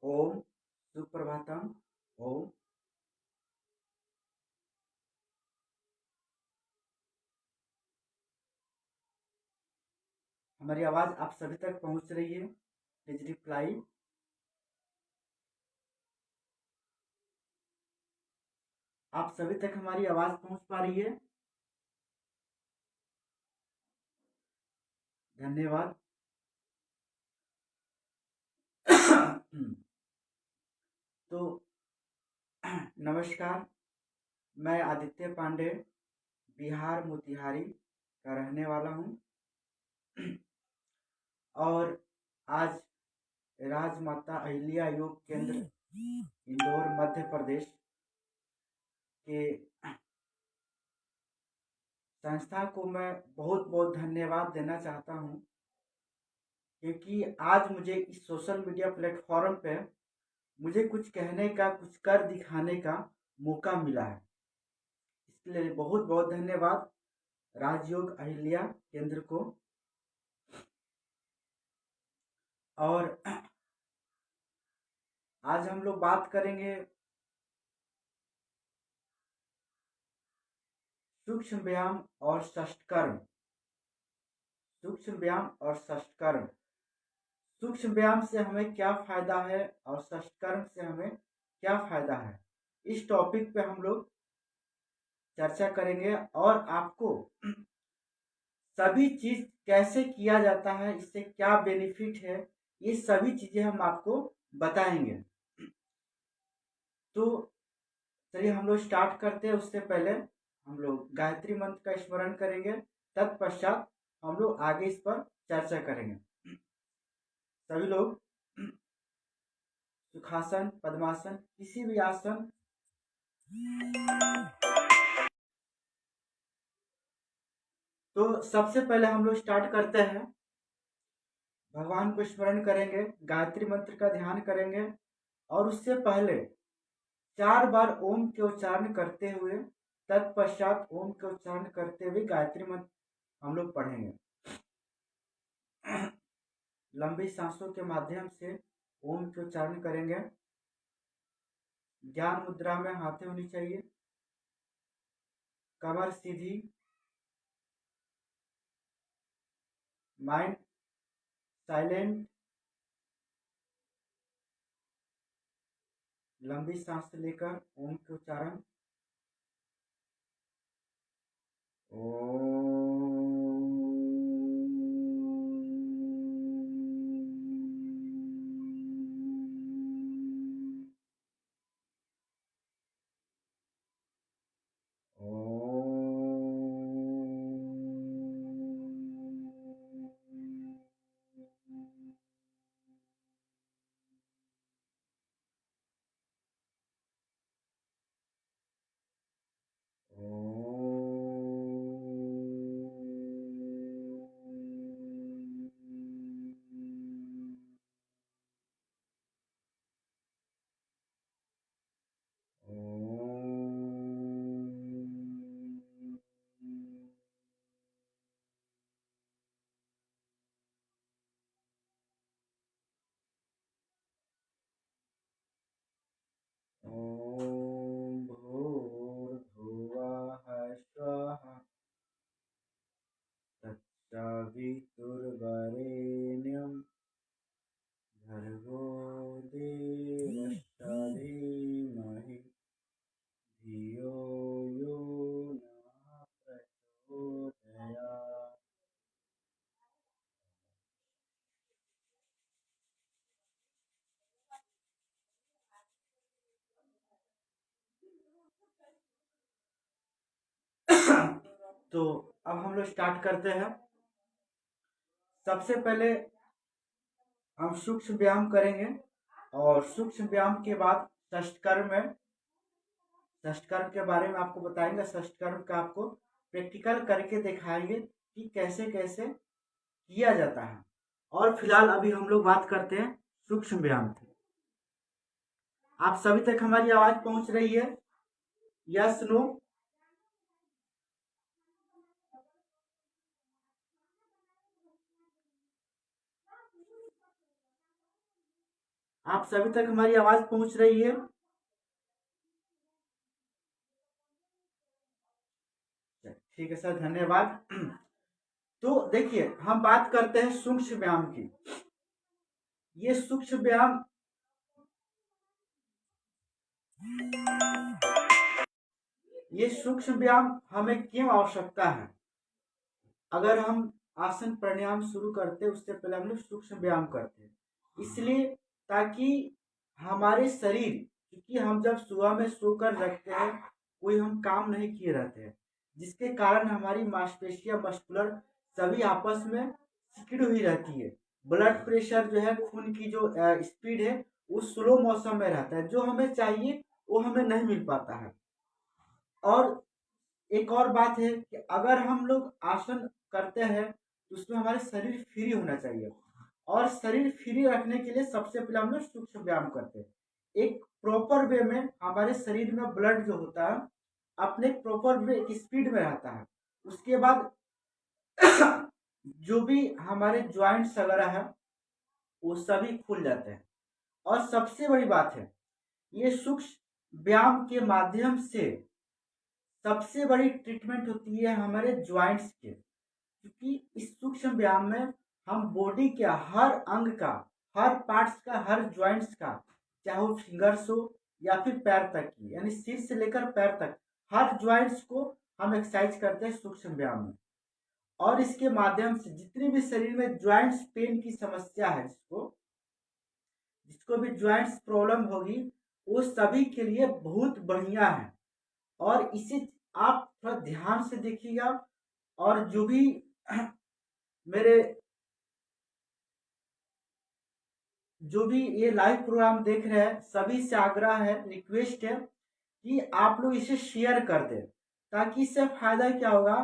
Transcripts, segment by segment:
ओम सुप्रभातम। ओम। हमारी आवाज आप सभी तक पहुंच रही है? Please reply. आप सभी तक हमारी आवाज पहुंच पा रही है? धन्यवाद। तो नमस्कार। मैं आदित्य पांडे, बिहार मोतिहारी का रहने वाला हूं। और आज राजमाता अहिल्या योग केंद्र, इंदौर, मध्य प्रदेश के संस्था को मैं बहुत बहुत धन्यवाद देना चाहता हूं, क्योंकि आज मुझे इस सोशल मीडिया प्लेटफॉर्म पे मुझे कुछ कहने का, कुछ कर दिखाने का मौका मिला है। इसके लिए बहुत बहुत धन्यवाद राजयोग अहिल्या केंद्र को। और आज हम लोग बात करेंगे सूक्ष्म व्यायाम और षष्ठकर्म। सूक्ष्म व्यायाम और षष्ठकर्म। सूक्ष्म व्यायाम से हमें क्या फायदा है और षष्ठकर्म से हमें क्या फायदा है, इस टॉपिक पे हम लोग चर्चा करेंगे। और आपको सभी चीज कैसे किया जाता है, इससे क्या बेनिफिट है, ये सभी चीजें हम आपको बताएंगे। तो चलिए हम लोग स्टार्ट करते हैं। उससे पहले हम लोग गायत्री मंत्र का स्मरण करेंगे, तत्पश्चात हम लोग आगे इस पर चर्चा करेंगे। सभी लोग सुखासन, पद्मासन, किसी भी आसन। तो सबसे पहले हम लोग स्टार्ट करते हैं। भगवान को स्मरण करेंगे, गायत्री मंत्र का ध्यान करेंगे और उससे पहले 4 बार ओम के उच्चारण करते हुए, तत्पश्चात ओम के उच्चारण करते हुए गायत्री मंत्र हम लोग पढ़ेंगे। लंबी सांसों के माध्यम से ओम के उच्चारण करेंगे। ज्ञान मुद्रा में हाथें होनी चाहिए, कमर सीधी, माइंड साइलेंट। लंबी सांस लेकर ओम के उच्चारण। ओम भूर्भुवः स्वः तत्सवितुर्वरेण्यं भर्गो देवस्य धीमहि धियो यो नः प्रचोदयात्। तो अब हम लोग स्टार्ट करते हैं। सबसे पहले हम सूक्ष्म व्यायाम करेंगे और सूक्ष्म व्यायाम के बाद षष्ठकर्म है। षष्ठकर्म के बारे में आपको बताएंगे। षष्ठकर्म का आपको प्रैक्टिकल करके दिखाएंगे कि कैसे कैसे किया जाता है। और फिलहाल अभी हम लोग बात करते हैं सूक्ष्म व्यायाम की। आप सभी तक हमारी आवाज पहुंच रही है? Yes, no? आप सभी तक हमारी आवाज पहुंच रही है? ठीक है सर, धन्यवाद। तो देखिए, हम बात करते हैं सूक्ष्म व्यायाम की। ये सूक्ष्म व्यायाम ये सूक्ष्म व्यायाम हमें क्यों आवश्यकता है? अगर हम आसन प्राणायाम शुरू करते उससे पहले हम लोग सूक्ष्म व्यायाम करते हैं, इसलिए ताकि हमारे शरीर, क्योंकि हम जब सुबह में सोकर रखते हैं, कोई हम काम नहीं किए रहते हैं, जिसके कारण हमारी मांसपेशियां, मस्कुलर सभी आपस में सिकुड़ी हुई रहती है। ब्लड प्रेशर जो है, खून की जो स्पीड है, वो स्लो मौसम में रहता है। जो हमें चाहिए वो हमें नहीं मिल पाता है। और एक और बात है कि अगर हम लोग आसन करते हैं तो उसमें हमारे शरीर फ्री होना चाहिए, और शरीर फ्री रखने के लिए सबसे पहले हम लोग सूक्ष्म व्यायाम करते हैं। एक प्रॉपर वे में हमारे शरीर में ब्लड जो होता है अपने प्रॉपर वे स्पीड में रहता है। उसके बाद जो भी हमारे ज्वाइंट्स वगैरह है वो सभी खुल जाते हैं। और सबसे बड़ी बात है, ये सूक्ष्म व्यायाम के माध्यम से सबसे बड़ी ट्रीटमेंट होती है हमारे ज्वाइंट्स के, क्योंकि इस सूक्ष्म व्यायाम में हम बॉडी के हर अंग का, हर पार्ट्स का, हर ज्वाइंट्स का, चाहे वो फिंगर्स हो या फिर पैर तक की, यानी सिर से लेकर पैर तक हर ज्वाइंट्स को हम एक्सरसाइज करते हैं सूक्ष्म व्यायाम में। और इसके माध्यम से जितनी भी शरीर में ज्वाइंट्स पेन की समस्या है, जिसको जिसको भी ज्वाइंट्स प्रॉब्लम होगी, वो सभी के लिए बहुत बढ़िया है। और इसे आप थोड़ा ध्यान से देखिएगा। और जो भी मेरे जो भी ये लाइव प्रोग्राम देख रहे हैं, सभी से आग्रह है, रिक्वेस्ट है कि आप लोग इसे शेयर कर दें, ताकि इससे फायदा क्या होगा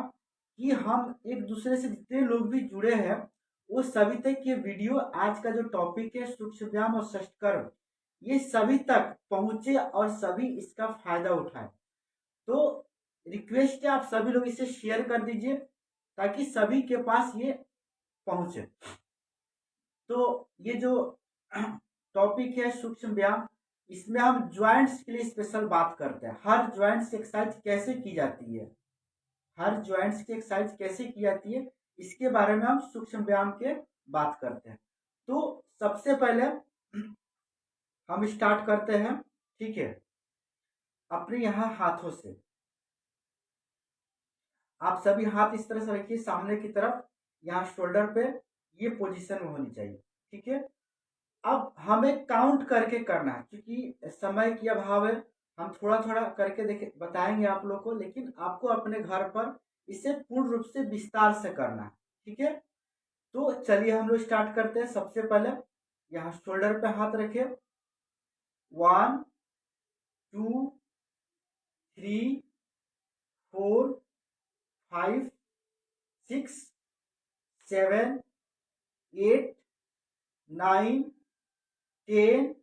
कि हम एक दूसरे से जितने लोग भी जुड़े हैं वो सभी तक ये वीडियो, आज का जो टॉपिक है सूक्ष्म व्यायाम और षष्ठकर्म, ये सभी तक पहुंचे और सभी इसका फायदा उठाए। तो रिक्वेस्ट है, आप सभी लोग इसे शेयर कर दीजिए ताकि सभी के पास ये पहुंचे। तो ये जो टॉपिक है सूक्ष्म व्यायाम, इसमें हम ज्वाइंट्स के लिए स्पेशल बात करते हैं। हर ज्वाइंट्स की एक्सरसाइज कैसे की जाती है, हर ज्वाइंट्स की एक्सरसाइज कैसे की जाती है, इसके बारे में हम सूक्ष्म व्यायाम के बात करते हैं। तो सबसे पहले हम स्टार्ट करते हैं, ठीक है, अपने यहाँ हाथों से। आप सभी हाथ इस तरह से रखिए सामने की तरफ, यहाँ शोल्डर पे, ये पोजीशन में होनी चाहिए, ठीक है। अब हमें काउंट करके करना है, क्योंकि समय की अभाव है, हम थोड़ा थोड़ा करके देखे बताएंगे आप लोग को, लेकिन आपको अपने घर पर इसे पूर्ण रूप से विस्तार से करना है, ठीक है। तो चलिए हम लोग स्टार्ट करते हैं। सबसे पहले यहाँ शोल्डर पे हाथ रखे, 1 2 3 4 5 6 7 8 9 10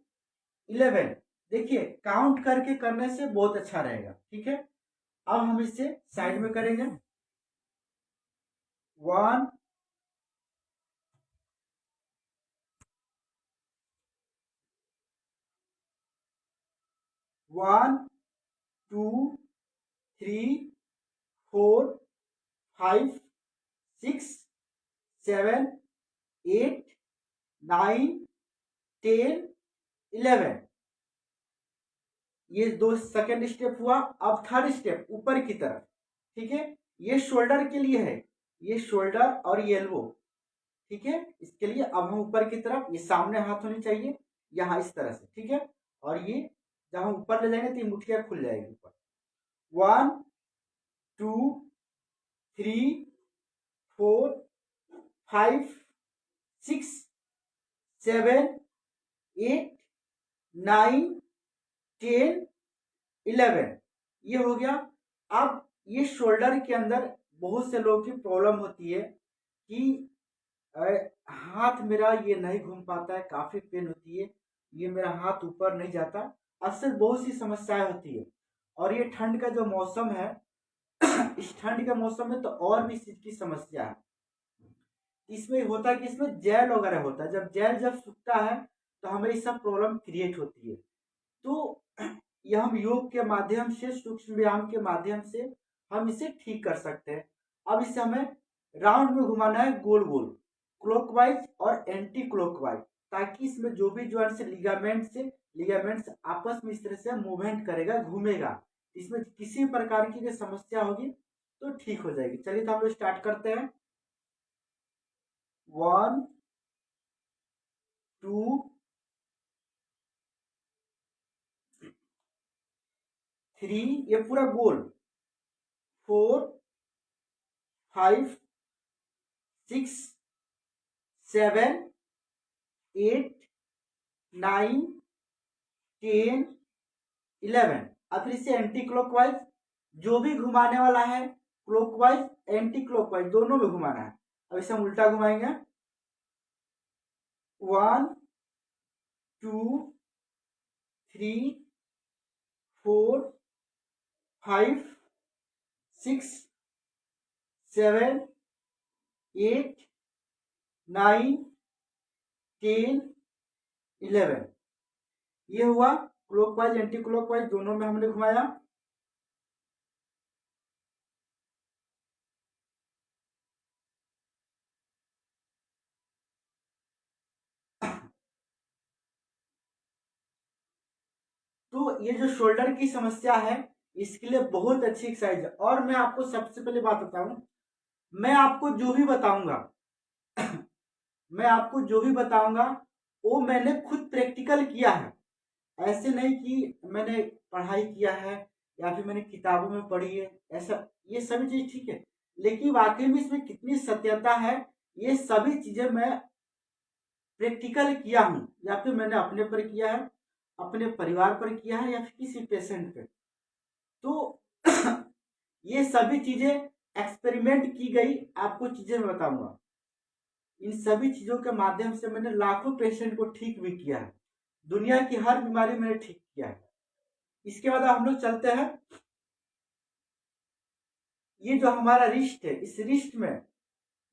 11। देखिए, काउंट करके करने से बहुत अच्छा रहेगा, ठीक है। अब हम इसे साइड में करेंगे। 1 1 2 3 4 5 6 7 8 9 10 11। ये दो सेकंड स्टेप हुआ। अब थर्ड स्टेप ऊपर की तरफ, ठीक है। ये शोल्डर के लिए है, ये शोल्डर और ये एल्बो, ठीक है। इसके लिए अब हम ऊपर की तरफ, ये सामने हाथ होनी चाहिए यहाँ इस तरह से, ठीक है। और ये जब हम ऊपर ले जाएंगे तो ये मुठिया खुल जाएगी ऊपर। 1 2 3 4 5 6 7 8 9 10 11। ये हो गया। अब ये शोल्डर के अंदर बहुत से लोगों की प्रॉब्लम होती है कि हाथ मेरा ये नहीं घूम पाता है, काफी पेन होती है, ये मेरा हाथ ऊपर नहीं जाता। अक्सर बहुत सी समस्याएं होती है। और ये ठंड का जो मौसम है इस ठंड के मौसम में तो और भी इस चीज की समस्या है। इसमें होता है कि इसमें जेल वगैरह होता है, जब जेल जब सूखता है तो हमें ये सब प्रॉब्लम क्रिएट होती है। तो यह हम योग के माध्यम से, सूक्ष्म व्यायाम के माध्यम से हम इसे ठीक कर सकते हैं। अब इसे हमें राउंड में घुमाना है, गोल गोल, क्लॉकवाइज और एंटी क्लॉकवाइज, ताकि इसमें जो भी जॉइंट से लिगामेंट्स आपस में इस तरह से मूवमेंट करेगा, घूमेगा, इसमें किसी प्रकार की समस्या होगी तो ठीक हो जाएगी। चलिए तो हम लोग स्टार्ट करते हैं। 1 2 3, ये पूरा गोल, 4 5 6 7 8 9 10 11। अब फिर इसे एंटी क्लॉकवाइज, जो भी घुमाने वाला है, क्लॉकवाइज एंटी क्लॉकवाइज दोनों में घुमाना है। अब इसे हम उल्टा घुमाएंगे। 1 2 3 4 5 6 7 8 9 10 11। ये हुआ क्लॉकवाइज एंटी क्लॉकवाइज दोनों में हमने घुमाया। तो ये जो शोल्डर की समस्या है, इसके लिए बहुत अच्छी एक्सरसाइज है। और मैं आपको सबसे पहले बात बताऊं, मैं आपको जो भी बताऊंगा मैं आपको जो भी बताऊंगा वो मैंने खुद प्रैक्टिकल किया है। ऐसे नहीं कि मैंने पढ़ाई किया है या फिर मैंने किताबों में पढ़ी है, ऐसा, ये सभी चीज ठीक है, लेकिन वाकई में इसमें कितनी सत्यता है, ये सभी चीजें मैं प्रैक्टिकल किया हूँ, या फिर मैंने अपने पर किया है, अपने परिवार पर किया है, या फिर किसी पेशेंट पे। तो ये सभी चीजें एक्सपेरिमेंट की गई, आपको चीजें मैं बताऊंगा। इन सभी चीजों के माध्यम से मैंने लाखों पेशेंट को ठीक भी किया है, दुनिया की हर बीमारी मैंने ठीक किया है। इसके बाद हम लोग चलते हैं। ये जो हमारा रिस्ट है, इस रिस्ट में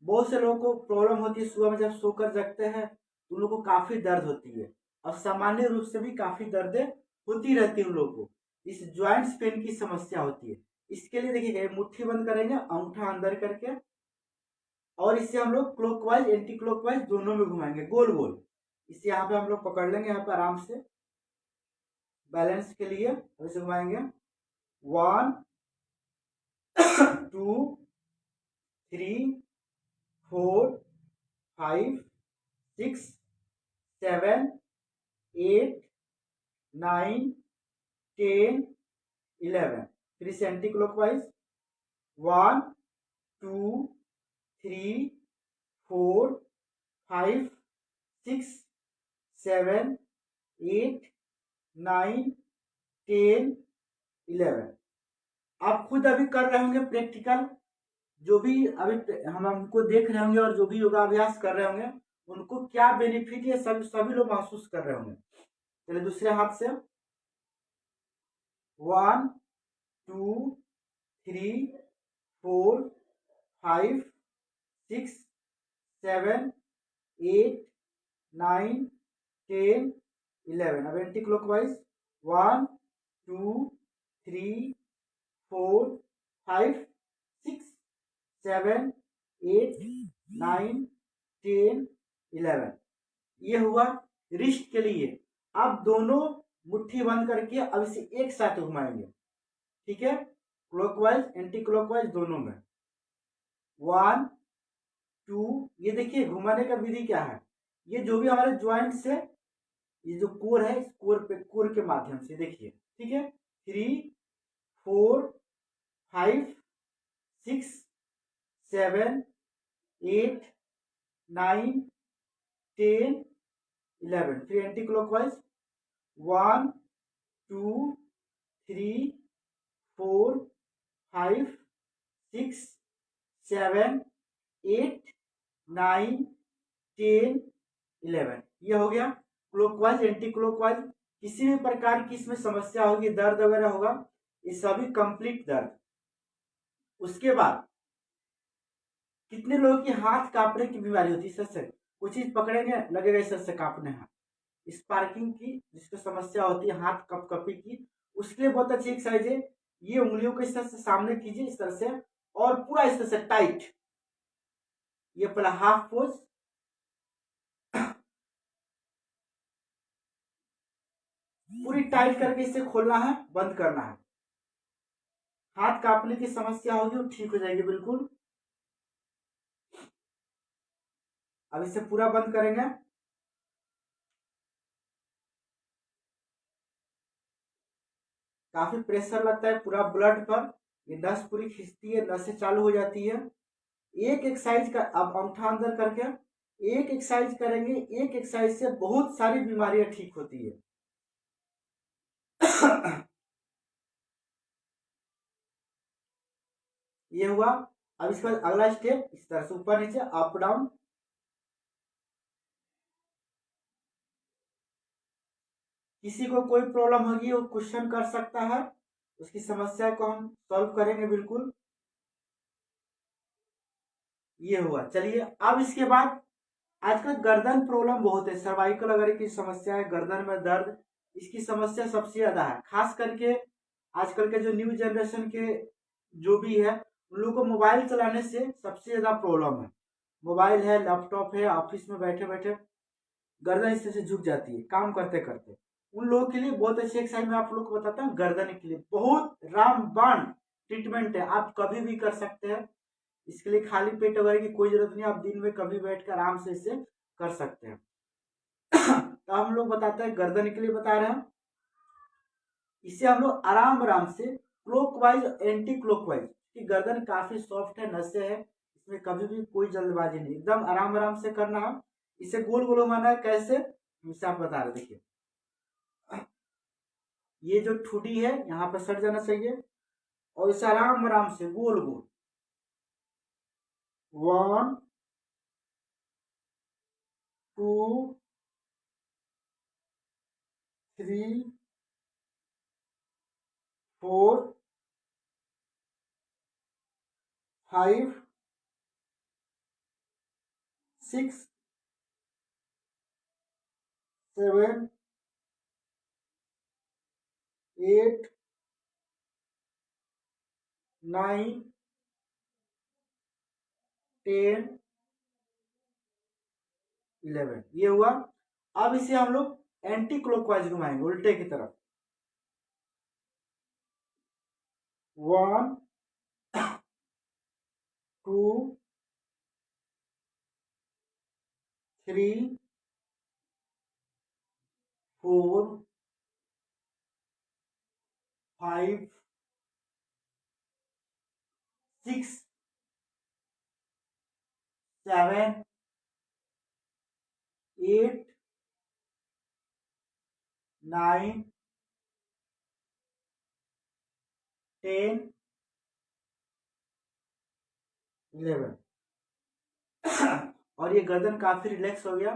बहुत से लोगों को प्रॉब्लम होती है, सुबह में जब सोकर जगते हैं तो उन लोगों को काफी दर्द होती है, और सामान्य रूप से भी काफी दर्दें होती रहती है उन लोगों को, इस ज्वाइंट्स पेन की समस्या होती है। इसके लिए देखिए, मुट्ठी बंद करेंगे, अंगूठा अंदर करके, और इसे हम लोग क्लॉकवाइज एंटी क्लॉकवाइज दोनों में घुमाएंगे, गोल गोल। इसे यहाँ पे हम लोग पकड़ लेंगे, यहाँ पे आराम से बैलेंस के लिए ऐसे घुमाएंगे। 1 2 3 4 5 6 7 8 9 10 11। फिर इसे एंटी क्लॉकवाइज 1 2 3 4 5 6 7 8 9 10 11। आप खुद अभी कर रहे होंगे प्रैक्टिकल, जो भी अभी हम हमको देख रहे होंगे और जो भी योगाभ्यास कर रहे होंगे, उनको क्या बेनिफिट है सभी लोग महसूस कर रहे होंगे। चलिए दूसरे हाथ से 1 2 3 4 5 6 7 8 9 10 11। अब एंटी क्लॉकवाइज 1 2 3 4 5 6 7 8 9 10 11। ये हुआ रिस्ट के लिए। आप दोनों मुट्ठी बंद करके अब इसे एक साथ घुमाएंगे, ठीक है, क्लॉकवाइज एंटी क्लॉकवाइज दोनों में। 1 2, ये देखिए घुमाने का विधि क्या है, ये जो भी हमारे ज्वाइंट्स है, ये जो कोर है, इस कोर के माध्यम से देखिए, ठीक है। 3 4 5 6 7 8 9 10 11। फिर एंटी क्लॉकवाइज 1 2 3 4 5 6 7 8 9 10 11। ये हो गया क्लॉकवाइज एंटी क्लॉकवाइज। किसी भी प्रकार की इसमें समस्या होगी, दर्द वगैरह होगा, ये सभी कंप्लीट दर्द। उसके बाद कितने लोगों की हाथ कांपने की बीमारी होती है, सर से कुछ चीज पकड़ेंगे लगेगा सर से कांपने हाथ, स्पार्किंग की जिसको समस्या होती है हाथ कपकपी की, उसके लिए बहुत अच्छी एक्सरसाइज है। ये उंगलियों को इस तरह से सामने कीजिए, इस तरह से, और पूरा इस तरह से टाइट, ये पहला हाफ पोज, पूरी टाइट करके इसे खोलना है, बंद करना है। हाथ कांपने की समस्या होगी वो ठीक हो जाएगी बिल्कुल। अब इसे पूरा बंद करेंगे। काफी प्रेशर लगता है पूरा ब्लड पर, ये नस पूरी खिंचती है, नसें चालू हो जाती है। एक एक्सरसाइज का अब अंगूठा अंदर करके एक एक्सरसाइज करेंगे, एक एक्सरसाइज से बहुत सारी बीमारियां ठीक होती है। ये हुआ। अब इसके बाद अगला स्टेप इस तरह से ऊपर नीचे अप डाउन। किसी को कोई प्रॉब्लम होगी वो क्वेश्चन कर सकता है, उसकी समस्या को हम सॉल्व करेंगे बिल्कुल। ये हुआ। चलिए अब इसके बाद आजकल गर्दन प्रॉब्लम बहुत है, सर्वाइकल वगैरह की समस्या है, गर्दन में दर्द, इसकी समस्या सबसे ज्यादा है। खास करके आजकल के जो न्यू जनरेशन के जो भी है उन लोगों को मोबाइल चलाने से सबसे ज्यादा प्रॉब्लम है। मोबाइल है, लैपटॉप है, ऑफिस में बैठे बैठे गर्दन इस तरह से झुक जाती है काम करते करते। उन लोगों के लिए बहुत अच्छी एक्सरसाइज मैं आप लोग को बताता हूँ। गर्दन के लिए बहुत रामबाण ट्रीटमेंट है, आप कभी भी कर सकते हैं। इसके लिए खाली पेट वगैरह की कोई जरूरत नहीं, आप दिन में कभी बैठ कर आराम से इसे कर सकते हैं। तो हम लोग बताते हैं गर्दन के लिए बता रहे हैं। इसे हम लोग आराम आराम से क्लॉकवाइज एंटी क्लॉकवाइज, कि गर्दन काफी सॉफ्ट है, नसें है, इसमें कभी भी कोई जल्दबाजी नहीं, एकदम आराम आराम से करना है। इसे गोल गोल घुमाना है, कैसे हमसे आप बता रहे, देखिए ये जो ठुडी है यहाँ पर सट जाना चाहिए, और इसे आराम आराम से गोल गोल 1 2 3 4 5 6 7 8 9 10 11, ये हुआ। अब इसे हम लोग एंटी क्लॉकवाइज घुमाएंगे, उल्टे की तरफ। 1 2 3 4 5 6 7 8 9 10 11। और ये गर्दन काफी रिलैक्स हो गया।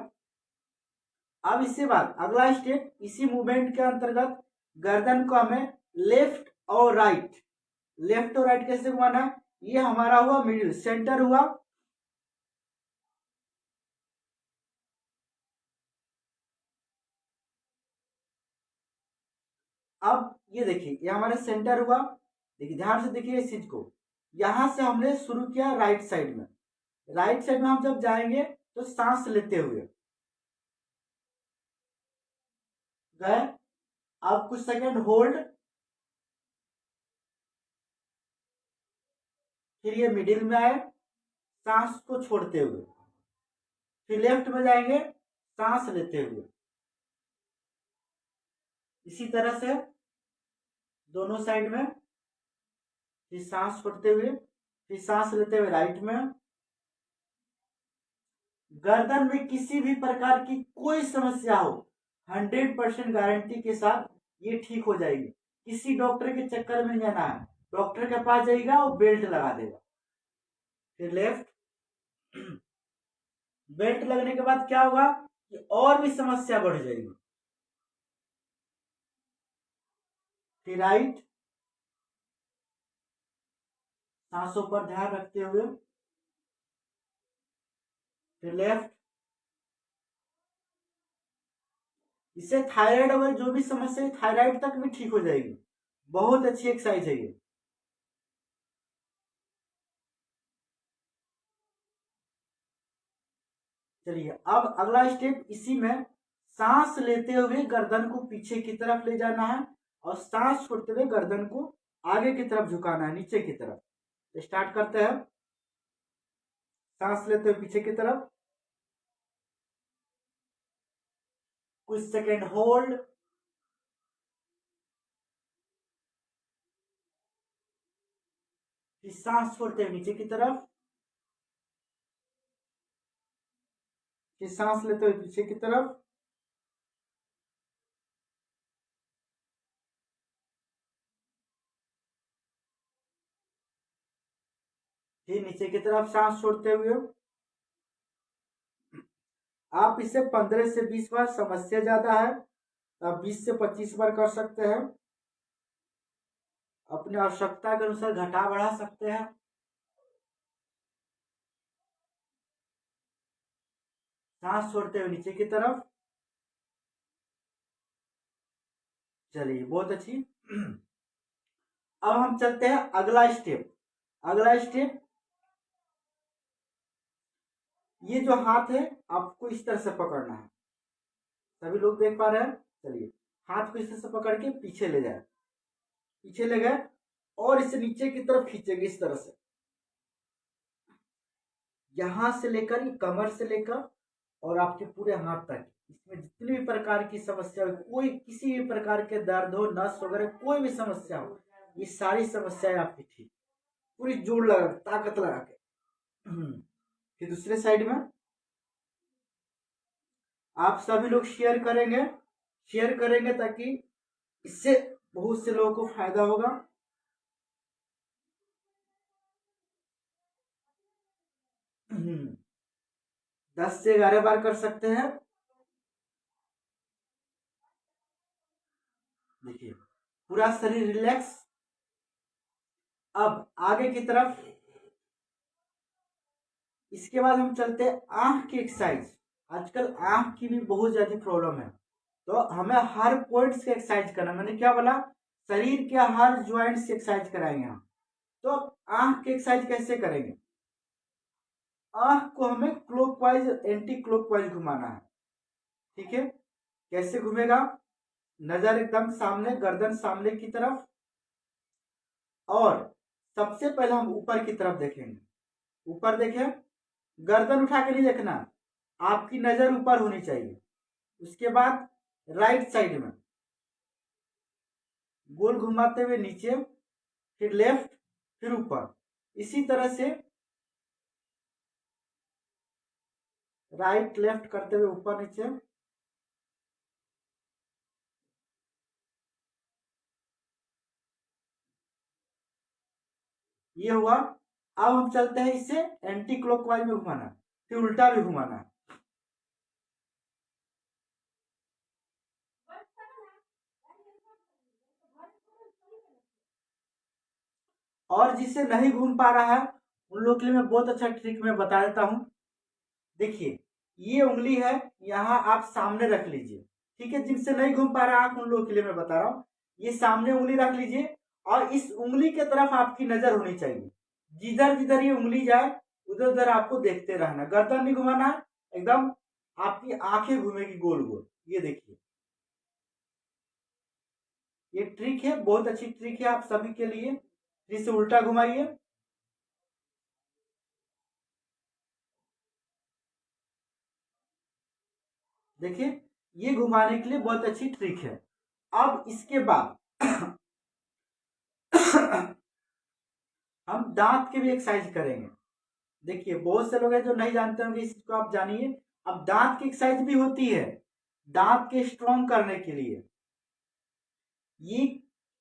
अब इसके बाद अगला स्टेप, इसी मूवमेंट के अंतर्गत गर्दन को हमें लेफ्ट और राइट, लेफ्ट और राइट कैसे घुमाना है, ये हमारा हुआ मिडिल, सेंटर हुआ। अब ये देखिए ये हमारा सेंटर हुआ, देखिए ध्यान से देखिए इस चीज को, यहां से हमने शुरू किया राइट साइड में। राइट साइड में हम जब जाएंगे तो सांस लेते हुए गए, अब कुछ सेकंड होल्ड, फिर ये मिडिल में आए सांस को छोड़ते हुए, फिर लेफ्ट में जाएंगे सांस लेते हुए, इसी तरह से दोनों साइड में, फिर सांस छोड़ते हुए, फिर सांस लेते हुए राइट में। गर्दन में किसी भी प्रकार की कोई समस्या हो 100% गारंटी के साथ ये ठीक हो जाएगी। किसी डॉक्टर के चक्कर में नहीं जाना है, डॉक्टर के पास जाएगा वो बेल्ट लगा देगा। फिर लेफ्ट, बेल्ट लगने के बाद क्या होगा कि और भी समस्या बढ़ जाएगी। फिर राइट, सांसों पर ध्यान रखते हुए, फिर लेफ्ट, इससे थायराइड वगैरह जो भी समस्या है थायराइड तक भी ठीक हो जाएगी। बहुत अच्छी एक्सरसाइज है ये। चलिए अब अगला स्टेप इसी में, सांस लेते हुए गर्दन को पीछे की तरफ ले जाना है और सांस छोड़ते हुए गर्दन को आगे की तरफ झुकाना है, नीचे की तरफ। तो स्टार्ट करते हैं। सांस लेते हुए पीछे की तरफ, कुछ सेकेंड होल्ड, फिर सांस छोड़ते हुए नीचे की तरफ, फिर सांस लेते हुए पीछे की तरफ, फिर नीचे की तरफ सांस छोड़ते हुए। आप इसे 15 से 20 बार, समस्या ज्यादा है तो आप 20 से 25 बार कर सकते हैं। अपनी आवश्यकता के अनुसार घटा बढ़ा सकते हैं। सांस छोड़ते हुए नीचे की तरफ। चलिए बहुत अच्छी। अब हम चलते हैं अगला स्टेप। अगला स्टेप, ये जो हाथ है आपको इस तरह से पकड़ना है। सभी लोग देख पा रहे हैं? चलिए हाथ को इस तरह से पकड़ के पीछे ले जाए, पीछे ले गए और इसे नीचे की तरफ खींचेंगे इस तरह से, यहां से लेकर कमर से लेकर और आपके पूरे हाथ तक। इसमें जितनी भी प्रकार की समस्या हो, कोई किसी भी प्रकार के दर्द हो, नस वगैरह कोई भी समस्या हो, ये सारी समस्याएं आपकी ठीक, पूरी जोर लगा के, ताकत लगा के। फिर दूसरे साइड में आप सभी लोग शेयर करेंगे ताकि इससे बहुत से लोगों को फायदा होगा। 10 से 11 बार कर सकते हैं। देखिए पूरा शरीर रिलैक्स। अब आगे की तरफ, इसके बाद हम चलते हैं आंख की एक्सरसाइज। आजकल आंख की भी बहुत ज्यादा प्रॉब्लम है, तो हमें हर पॉइंट से एक्सरसाइज करना। मैंने क्या बोला, शरीर के हर ज्वाइंट से एक्सरसाइज कराएंगे हम। तो आंख की एक्सरसाइज कैसे करेंगे? आंख को हमें क्लॉकवाइज एंटी क्लॉकवाइज घुमाना है। ठीक है, कैसे घूमेगा? नजर एकदम सामने, गर्दन सामने की तरफ, और सबसे पहले हम ऊपर की तरफ देखेंगे। ऊपर देखें, गर्दन उठा के नहीं देखना, आपकी नजर ऊपर होनी चाहिए। उसके बाद राइट साइड में गोल घुमाते हुए नीचे, फिर लेफ्ट, फिर ऊपर, इसी तरह से राइट लेफ्ट करते हुए ऊपर नीचे। ये हुआ। अब हम चलते हैं इसे एंटी क्लॉकवाइज में घुमाना, फिर उल्टा भी घुमाना। और जिसे नहीं घूम पा रहा है उन लोग के लिए मैं बहुत अच्छा ट्रिक में बता देता हूं। देखिए ये उंगली है, यहाँ आप सामने रख लीजिए। ठीक है, जिनसे नहीं घूम पा रहा आप उन लोगों के लिए मैं बता रहा हूँ। ये सामने उंगली रख लीजिए और इस उंगली के तरफ आपकी नजर होनी चाहिए। जिधर जिधर ये उंगली जाए उधर उधर आपको देखते रहना, गर्दन नहीं घुमाना, एकदम आपकी आंखें घूमेगी गोल गोल। ये देखिए, ये ट्रिक है, बहुत अच्छी ट्रिक है आप सभी के लिए। इसे उल्टा घुमाइए। देखिए ये घुमाने के लिए बहुत अच्छी ट्रिक है। अब इसके बाद हम दांत की भी एक्सरसाइज करेंगे। देखिए बहुत से लोग हैं जो नहीं जानते होंगे, इसको आप जानिए। अब दांत की एक्सरसाइज भी होती है दांत के स्ट्रॉन्ग करने के लिए। ये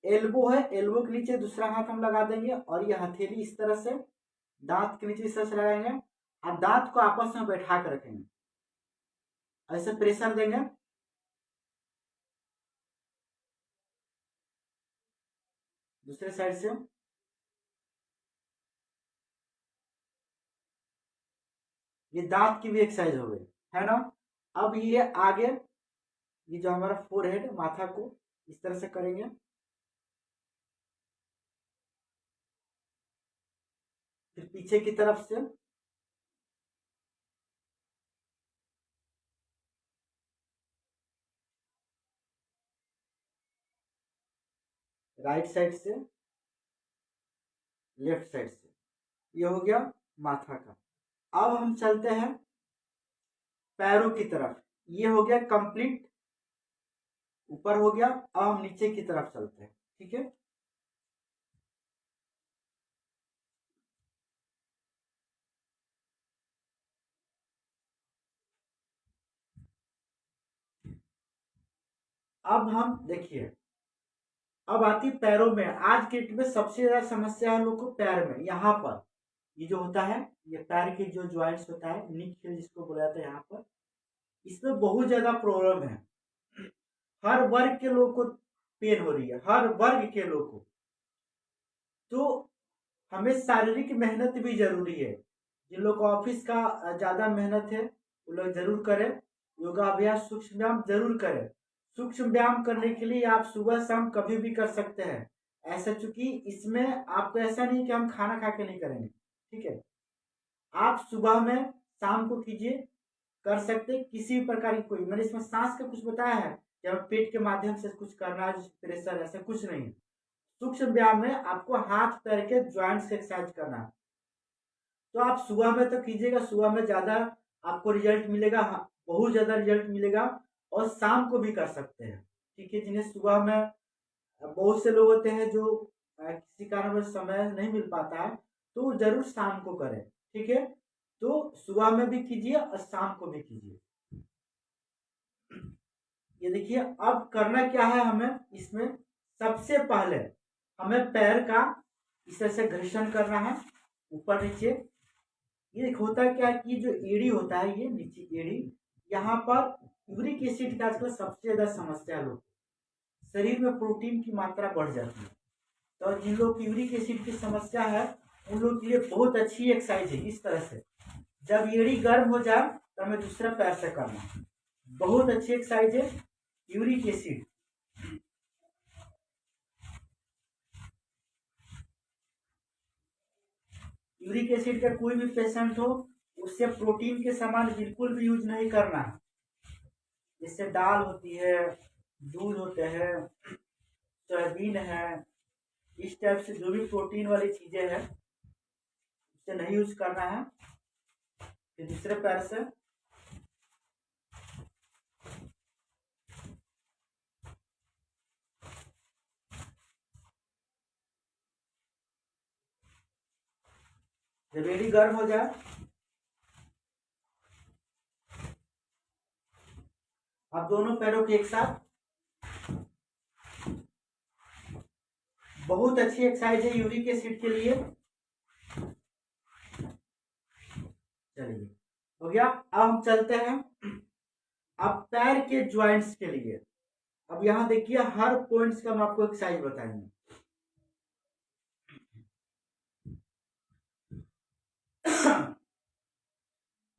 एल्बो है, एल्बो के नीचे दूसरा हाथ हम लगा देंगे और ये हथेली इस तरह से दांत के नीचे इस तरह से लगाएंगे और दांत को आपस में बैठा कर रखेंगे, ऐसे प्रेशर देंगे। दूसरे साइड से ये दांत की भी एक्सरसाइज हो गई है ना। अब ये आगे ये जो हमारा फोरहेड माथा को इस तरह से करेंगे। फिर पीछे की तरफ से राइट साइड से लेफ्ट साइड से, ये हो गया माथा का। अब हम चलते हैं पैरों की तरफ। ये हो गया कंप्लीट, ऊपर हो गया। अब हम नीचे की तरफ चलते हैं, ठीक है। अब हम देखिए, अब आती पैरों में। आज के डेट में सबसे ज्यादा समस्या है लोग को पैर में, यहाँ पर ये जो होता है, ये पैर के जो ज्वाइंट्स होता है, निक जिसको बोला जाता है, यहाँ पर इसमें बहुत ज्यादा प्रॉब्लम है। हर वर्ग के लोग को पेन हो रही है, हर वर्ग के लोग को। तो हमें शारीरिक मेहनत भी जरूरी है। जिन लोग को ऑफिस का ज्यादा मेहनत है वो लोग जरूर करें योगाभ्यास, सूक्ष्म व्यायाम जरूर करें। सूक्ष्म व्यायाम करने के लिए आप सुबह शाम कभी भी कर सकते हैं। ऐसा चूंकि इसमें आपको ऐसा नहीं कि हम खाना खा के नहीं करेंगे, ठीक है। आप सुबह में, शाम को कीजिए, कर सकते किसी भी प्रकार की। कोई मैंने इसमें सांस का कुछ बताया है कि हमें पेट के माध्यम से कुछ करना है, प्रेशर, ऐसा कुछ नहीं। सूक्ष्म व्यायाम में आपको हाथ पैर के ज्वाइंट्स एक्सरसाइज करना है। तो आप सुबह में तो कीजिएगा, सुबह में ज्यादा आपको रिजल्ट मिलेगा, हाँ, बहुत ज्यादा रिजल्ट मिलेगा। और शाम को भी कर सकते हैं, ठीक है। जिन्हें सुबह में, बहुत से लोग होते हैं जो किसी कारणवश समय नहीं मिल पाता है, तो जरूर शाम को करें, ठीक है। तो सुबह में भी कीजिए और शाम को भी कीजिए। ये देखिए, अब करना क्या है हमें इसमें। सबसे पहले हमें पैर का इस तरह से घर्षण करना है, ऊपर नीचे। ये होता क्या है कि जो एड़ी होता है, ये नीचे एड़ी, यहाँ पर यूरिक एसिड का आजकल सबसे ज्यादा समस्या है। लोग शरीर में प्रोटीन की मात्रा बढ़ जाती है, तो जिन लोग यूरिक एसिड की समस्या है उन लोग के लिए बहुत अच्छी एक्सरसाइज है। इस तरह से जब एड़ी गर्म हो जाए तो हमें दूसरा पैर से करना, बहुत अच्छी एक्सरसाइज है यूरिक एसिड। यूरिक एसिड का कोई भी पेशेंट हो, उससे प्रोटीन के सामान बिल्कुल भी यूज नहीं करना है। जैसे दाल होती है, दूध होते हैं, सोयाबीन है, इस टाइप से जो भी प्रोटीन वाली चीजें हैं उसे नहीं यूज करना है। फिर दूसरे पैर से जब एड़ी गर्म हो जाए, आप दोनों पैरों के एक साथ, बहुत अच्छी एक्सरसाइज है यूरिक एसिड के लिए। चलिए, हो गया। अब हम चलते हैं अब पैर के ज्वाइंट्स के लिए। अब यहां देखिए, हर पॉइंट्स का हम आपको एक्सरसाइज बताएंगे।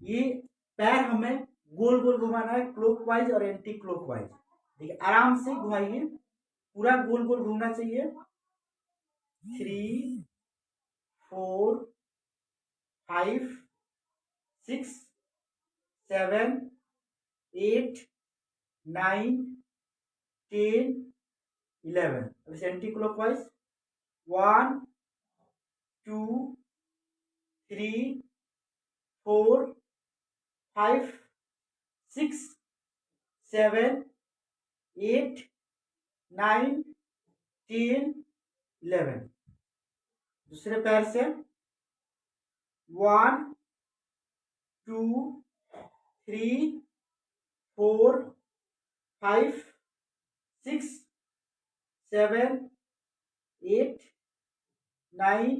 ये पैर हमें गोल गोल घुमाना है, क्लॉकवाइज और एंटी क्लॉकवाइज। देखिए, आराम से घुमाइए, पूरा गोल गोल घूमना चाहिए। 3 4 5 6 7 8 9 10 11। अब एंटी क्लॉकवाइज 1 2 3 4 5 6 7 8 9 10 11। दूसरे पैर से 1 2 3 4 5 6 7 8 9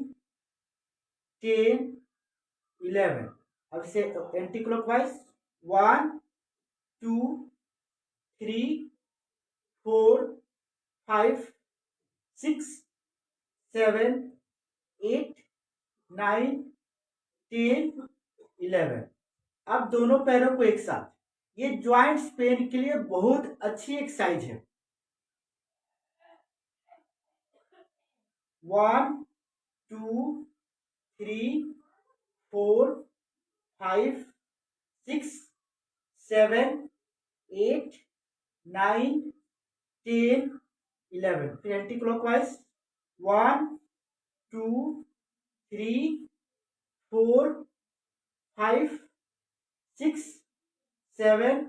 10 11। अब इसे एंटी क्लॉकवाइज 1 2 3 4 5 6 7 8 9 10 11। अब दोनों पैरों को एक साथ, ये ज्वाइंट्स पेन के लिए बहुत अच्छी एक्सरसाइज है। 1 2 3 4 5 6 7 8 9 10 11। फिर एंटी क्लॉकवाइज 1 2 3 4 5 6 7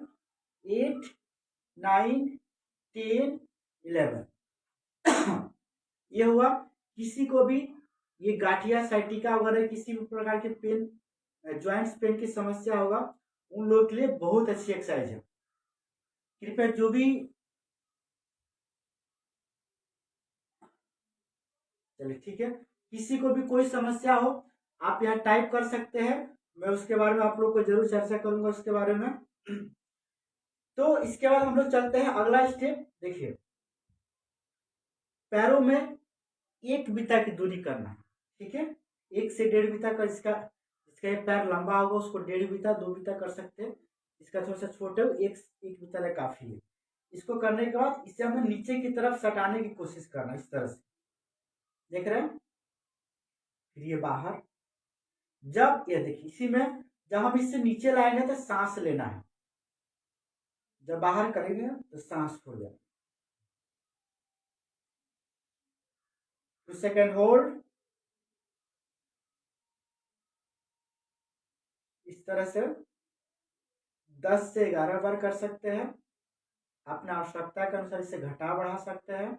8 9 10 11। ये हुआ। किसी को भी ये गाठिया साइटिका वगैरह किसी भी प्रकार के पेन ज्वाइंट्स पेन की समस्या होगा, उन लोगों के लिए बहुत अच्छी एक्सरसाइज है। कृपया जो भी, चलिए ठीक है, किसी को भी कोई समस्या हो आप यहाँ टाइप कर सकते हैं, मैं उसके बारे में आप लोग को जरूर चर्चा करूंगा उसके बारे में। तो इसके बाद हम लोग चलते हैं अगला स्टेप। देखिए, पैरों में 1 बीता की दूरी करना है, ठीक है। 1 से 1.5 बीता का, इसका पैर लंबा होगा उसको 1.5 बीता 2 बीता कर सकते हैं। इसका थोड़ा सा छोटे हो, एक बीता है काफी है। इसको करने के बाद इसे हमें नीचे की तरफ सटाने की कोशिश करना, इस तरह से, देख रहे हैं। फिर ये बाहर, जब ये देखिए इसी में जब हम इससे नीचे लाएंगे तो सांस लेना है, जब बाहर करेंगे तो सांस छोड़ जाए। 2 सेकेंड होल्ड, इस तरह से 10 से 11 बार कर सकते हैं। अपने आवश्यकता के अनुसार इसे घटा बढ़ा सकते हैं।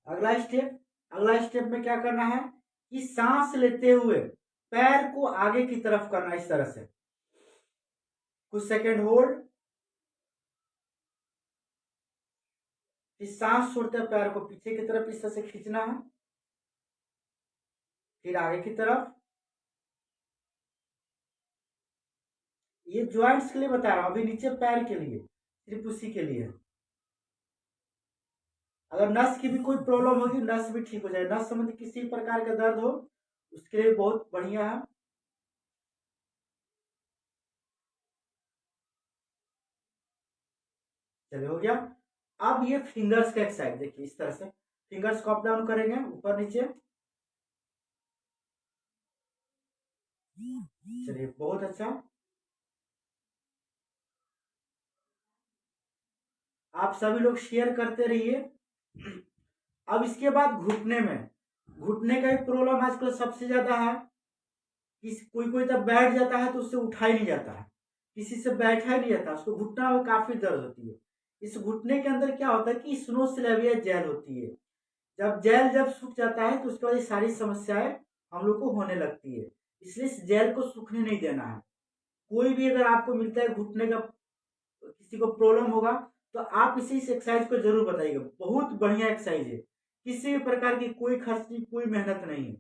अगला स्टेप में क्या करना है कि सांस लेते हुए पैर को आगे की तरफ करना, इस तरह से। कुछ सेकेंड होल्ड, सांस छोड़ते हुए पैर को पीछे की तरफ इस तरह से खींचना है, फिर आगे की तरफ। ये ज्वाइंट्स के लिए बता रहा हूं, अभी नीचे पैर के लिए, सिर्फ उसी के लिए। अगर नस की भी कोई प्रॉब्लम होगी, नस भी ठीक हो जाए, नस संबंधी किसी प्रकार का दर्द हो उसके लिए बहुत बढ़िया है। चलिए हो गया। अब ये फिंगर्स का एक्सरसाइज देखिए, इस तरह से फिंगर्स को अप डाउन करेंगे, ऊपर नीचे। चलिए बहुत अच्छा। आप सभी लोग शेयर करते रहिए। अब इसके बाद घुटने में, घुटने का भी प्रॉब्लम आजकल सबसे ज्यादा है। कोई कोई तब बैठ जाता है तो उससे उठा ही नहीं जाता है, किसी से बैठा ही नहीं जाता, उसको घुटना में काफी दर्द होती है। इस घुटने के अंदर क्या होता है कि स्नोसिलेबिया जेल होती है। जब सूख जाता है तो उसके बाद ये सारी समस्याएं हम लोग को होने लगती है। इसलिए इस जेल को सूखने नहीं देना है। कोई भी अगर आपको मिलता है घुटने का किसी को प्रॉब्लम होगा तो आप इसे इस एक्सरसाइज को जरूर बताइएगा, बहुत बढ़िया एक्सरसाइज है। किसी भी प्रकार की कोई खर्च नहीं, कोई मेहनत नहीं है,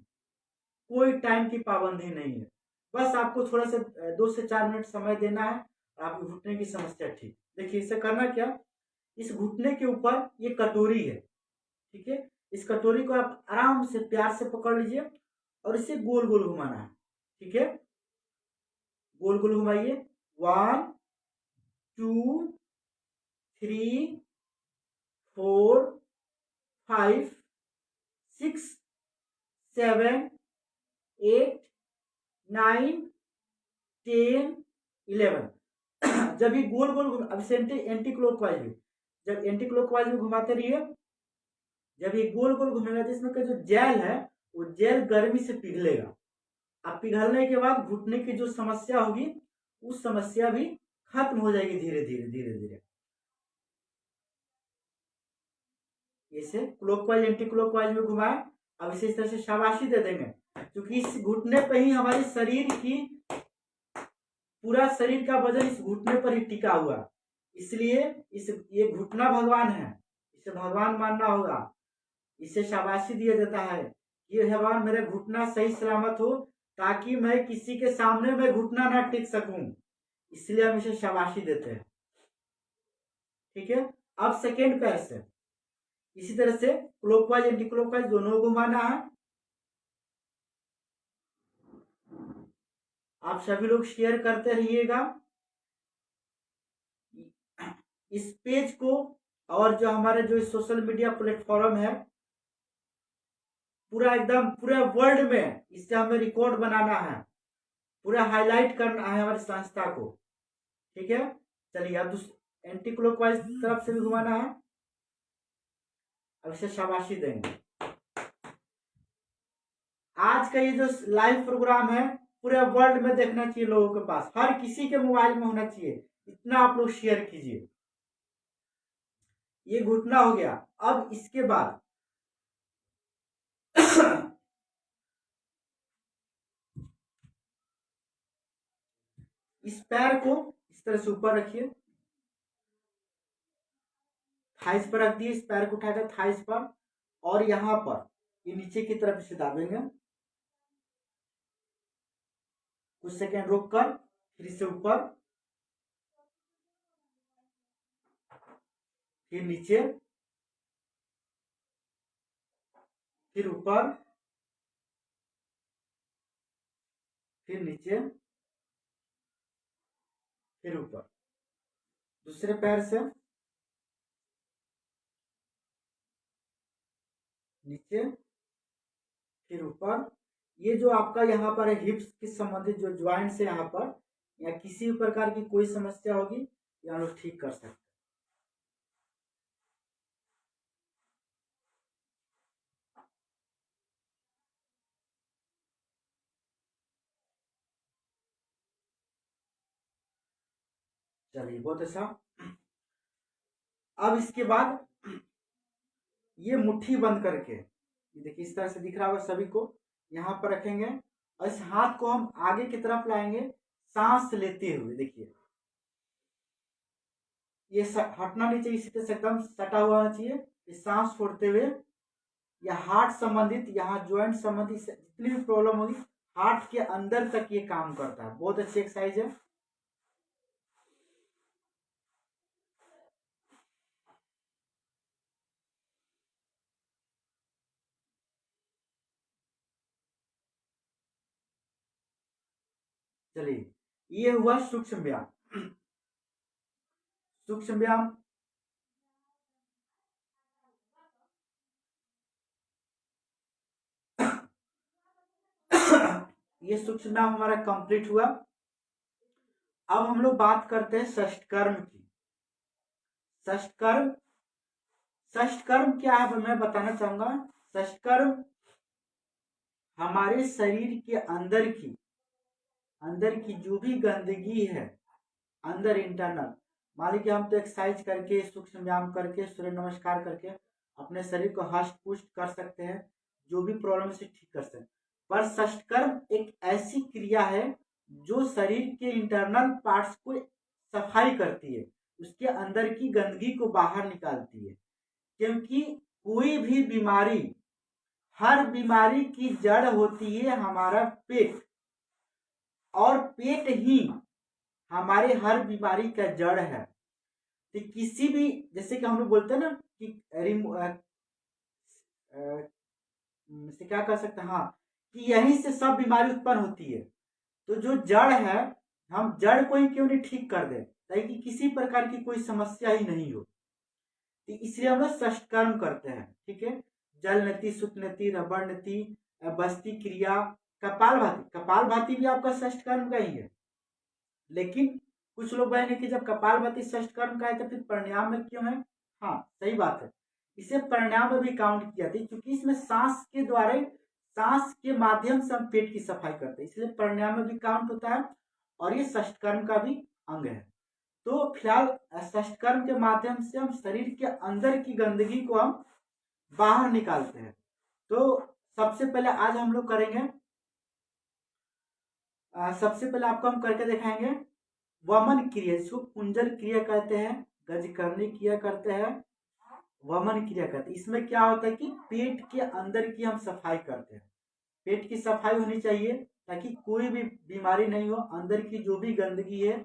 कोई टाइम की पाबंदी नहीं है। बस आपको थोड़ा सा 2 से 4 मिनट समय देना है, आपके घुटने की समस्या ठीक। देखिए इसे करना क्या, इस घुटने के ऊपर ये कटोरी है, ठीक है। इस कटोरी को आप आराम से प्यार से पकड़ लीजिए और इसे गोल गोल घुमाना है, ठीक है। गोल गोल घुमाइए, 1 2 3 4 5 6 7 8 9 10 11। जब ये गोल गोल, अब एंटी क्लॉकवाइज में, जब एंटी क्लॉकवाइज में घुमाते रहिए, जब ये गोल गोल घूमेगा तो इसमें का जो जेल है वो जेल गर्मी से पिघलेगा। अब पिघलने के बाद घुटने की जो समस्या होगी उस समस्या भी खत्म हो जाएगी धीरे धीरे धीरे धीरे। इसे क्लॉकवाइज एंटी क्लॉकवाइज में घुमाए। अब इसे इस तरह से शाबाशी दे देंगे, क्योंकि इस घुटने पर ही हमारे शरीर की, पूरा शरीर का वजन इस घुटने पर ही टिका हुआ, इसलिए ये घुटना भगवान है, इसे भगवान मानना होगा। इसे शाबाशी दिया जाता है, ये भगवान मेरा घुटना सही सलामत हो ताकि मैं किसी के सामने में घुटना ना टिक सकूं, इसलिए हम इसे शाबाशी देते हैं। ठीक है। अब सेकेंड पैर से इसी तरह से क्लॉकवाइज एंटी क्लॉकवाइज दोनों को घुमाना है। आप सभी लोग शेयर करते रहिएगा इस पेज को, और जो हमारे जो सोशल मीडिया प्लेटफॉर्म है पूरा एकदम पूरे वर्ल्ड में इससे हमें रिकॉर्ड बनाना है, पूरा हाईलाइट करना है हमारी संस्था को, ठीक है। चलिए अब एंटी क्लॉकवाइज तरफ से भी घुमाना है। अब इसे शाबाशी देंगे। आज का ये जो लाइव प्रोग्राम है पूरे वर्ल्ड में देखना चाहिए लोगों के पास, हर किसी के मोबाइल में होना चाहिए, इतना आप लोग शेयर कीजिए। ये घुटना हो गया। अब इसके बाद इस पैर को इस तरह से ऊपर रखिए, थाइस पर रख दिए, इस पैर को उठाकर थाइस पर, और यहां पर ये नीचे की तरफ इसे दाबेंगे कुछ सेकेंड रोक कर, फिर इसे ऊपर, फिर नीचे, फिर ऊपर, फिर नीचे, फिर ऊपर। दूसरे पैर से नीचे, फिर ऊपर। ये जो आपका यहाँ पर है हिप्स के संबंधित जो ज्वाइंट्स है यहाँ पर, या किसी प्रकार की कोई समस्या होगी यहाँ लोग ठीक कर सकते हैं। चलिए बहुत अच्छा। अब इसके बाद ये मुट्ठी बंद करके, ये देखिए इस तरह से दिख रहा होगा सभी को, यहाँ पर रखेंगे और इस हाथ को हम आगे की तरफ लाएंगे सांस लेते हुए। देखिए ये हटना नहीं चाहिए, इसी तरह से एकदम सटा हुआ होना चाहिए। इस सांस छोड़ते हुए या हार्ट संबंधित, यहाँ ज्वाइंट संबंधित जितनी भी प्रॉब्लम होगी हार्ट के अंदर तक ये काम करता है। बहुत अच्छी एक्सरसाइज है। चलिए ये हुआ सूक्ष्म व्यायाम। सूक्ष्म व्यायाम ये सूक्ष्म व्यायाम हमारा कंप्लीट हुआ। अब हम लोग बात करते हैं षष्ठकर्म की। षष्ठकर्म, षष्ठकर्म क्या है मैं बताना चाहूंगा। षष्ठकर्म हमारे शरीर के अंदर की जो भी गंदगी है अंदर इंटरनल, मान लीजिए हम तो एक्सरसाइज करके सूक्ष्म व्यायाम करके सूर्य नमस्कार करके अपने शरीर को हष्ट पुष्ट कर सकते हैं, जो भी प्रॉब्लम से ठीक कर सकते हैं। पर षष्ठकर्म एक ऐसी क्रिया है जो शरीर के इंटरनल पार्ट्स को सफाई करती है, उसके अंदर की गंदगी को बाहर निकालती है। क्योंकि कोई भी बीमारी, हर बीमारी की जड़ होती है हमारा पेट, और पेट ही हमारे हर बीमारी का जड़ है। तो किसी भी, जैसे कि हम लोग बोलते हैं ना कि से क्या कर सकते हैं, हाँ, कि यहीं से सब बीमारी उत्पन्न होती है। तो जो जड़ है, हम जड़ को ही क्यों नहीं ठीक कर दें ताकि किसी प्रकार की कोई समस्या ही नहीं हो। तो इसलिए हम लोग षष्ठकर्म करते हैं, ठीक है। जल नति, सुत नति, रबड़ नति, बस्ती क्रिया, कपालभाति। कपालभाति भी आपका षष्ठकर्म का ही है। लेकिन कुछ लोग कहेंगे कि जब कपालभाति षष्ठकर्म का है तो फिर प्राणायाम में क्यों है। हाँ सही बात है, इसे प्राणायाम में भी काउंट किया जाती है, क्योंकि इसमें सांस के द्वारा, सांस के माध्यम से हम पेट की सफाई करते हैं, इसलिए प्राणायाम में भी काउंट होता है और ये षष्ठकर्म का भी अंग है। तो फिलहाल षष्ठकर्म के माध्यम से हम शरीर के अंदर की गंदगी को हम बाहर निकालते हैं। तो सबसे पहले आज हम लोग करेंगे, सबसे पहले आपको हम करके दिखाएंगे वमन क्रिया, जिसको कुंजल क्रिया कहते हैं, गजकर्णी क्रिया करते हैं, वमन क्रिया करते हैं। इसमें क्या होता है कि पेट के अंदर की हम सफाई करते हैं। पेट की सफाई होनी चाहिए ताकि कोई भी बीमारी नहीं हो, अंदर की जो भी गंदगी है,